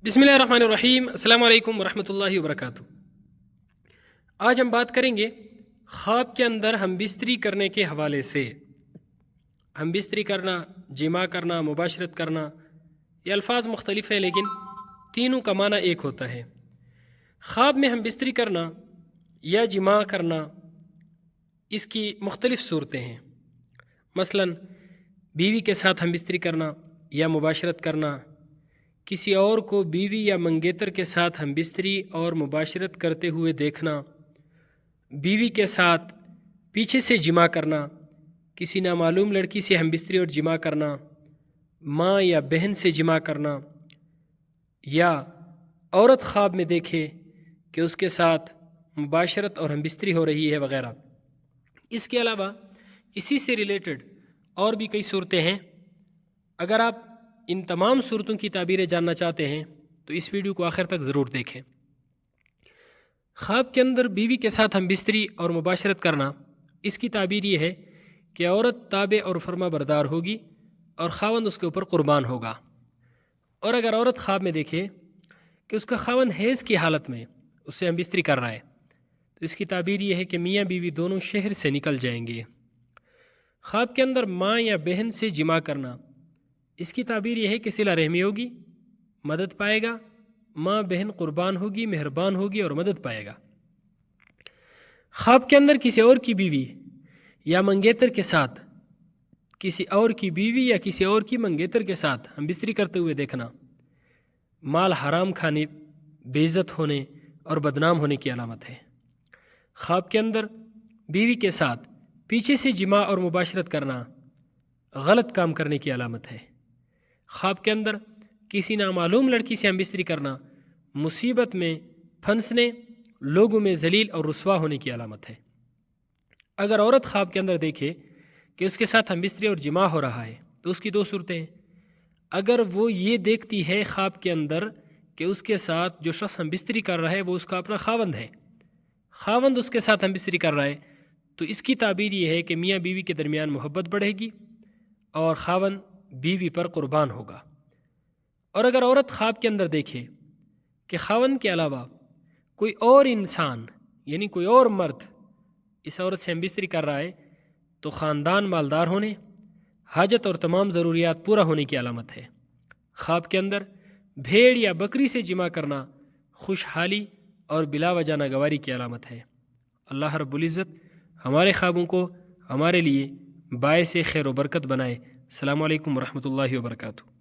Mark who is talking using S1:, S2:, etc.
S1: बिस्मिल्लाहिर्रहमानिर्रहीम। अस्सलाम वालेकुम वरहमतुल्लाहि वबरकातुह। आज हम बात करेंगे ख्वाब के अंदर हम बिस्तरी करने के हवाले से। हम बिस्तरी करना, जिमा करना, मुबाशरत करना, ये अल्फाज मुख्तलिफ हैं लेकिन तीनों का माना एक होता है। ख्वाब में हम बिस्तरी करना या जिमा करना, इसकी मुख्तलिफ सूरतें हैं। मसलन बीवी के साथ हम बिस्तरी करना या मुबाशरत करना, किसी और को बीवी या मंगेतर के साथ हम बिस्तरी और मुबाशरत करते हुए देखना, बीवी के साथ पीछे से जिमा करना, किसी नामालूम लड़की से हम बिस्तरी और जिमा करना, माँ या बहन से जिमा करना, या औरत ख्वाब में देखे कि उसके साथ मुबाशरत और हम बिस्तरी हो रही है वगैरह। इसके अलावा इसी से रिलेटेड और भी कई सूरतें हैं। अगर आप इन तमाम सूरतों की ताबीरें जानना चाहते हैं तो इस वीडियो को आखिर तक ज़रूर देखें। ख्वाब के अंदर बीवी के साथ हम बिस्तरी और मुबाशरत करना, इसकी ताबीर ये है कि औरत ताबे और फर्मा बरदार होगी और खावंद उसके ऊपर कुर्बान होगा। और अगर औरत ख्वाब में देखे कि उसका खावंद हैज़ की हालत में उससे हम बिस्तरी कर रहा है तो इसकी ताबीर ये है कि मियाँ बीवी दोनों शहर से निकल जाएंगे। ख्वाब के अंदर माँ या बहन से जिमा करना, इसकी ताबीर यह है कि सिला रहमी होगी, मदद पाएगा, माँ बहन कुर्बान होगी, मेहरबान होगी और मदद पाएगा। ख्वाब के अंदर किसी और की बीवी या मंगेतर के साथ, किसी और की बीवी या किसी और की मंगेतर के साथ हम बिस्तरी करते हुए देखना, माल हराम खाने, बेइज्जत होने और बदनाम होने की अलामत है। ख्वाब के अंदर बीवी के साथ पीछे से जिमा और मुबाशरत करना गलत काम करने की अलामत है। ख्वाब के अंदर किसी नामालूम लड़की से हम बिस्तरी करना मुसीबत में फंसने, लोगों में जलील और रुस्वा होने की अलामत है। अगर औरत ख्वाब के अंदर देखे कि उसके साथ हम बिस्तरी और जिमा हो रहा है तो उसकी दो सूरतें हैं। अगर वो ये देखती है ख्वाब के अंदर कि उसके साथ जो शख्स हम बिस्तरी कर रहा है वो उसका अपना खावंद है, खावंद उसके साथ हम बिस्तरी कर रहा है, तो इसकी ताबीर ये है कि मियाँ बीवी के दरमियान मोहब्बत बढ़ेगी और खावंद बीवी पर कुर्बान होगा। और अगर औरत ख्वाब के अंदर देखे कि खावंद के अलावा कोई और इंसान यानी कोई और मर्द इस औरत से हम बिस्तरी कर रहा है तो ख़ानदान मालदार होने, हाजत और तमाम ज़रूरियात पूरा होने की अलामत है। ख्वाब के अंदर भेड़ या बकरी से जिमा करना खुशहाली और बिला वजह नागवारी की अलामत है। अल्लाह रब्बुल इज़्ज़त हमारे ख्वाबों को हमारे लिए बायसे खैर व बरकत बनाए। अस्सलामु अलैकुम वरहमतुल्लाहि वबरकातुहू।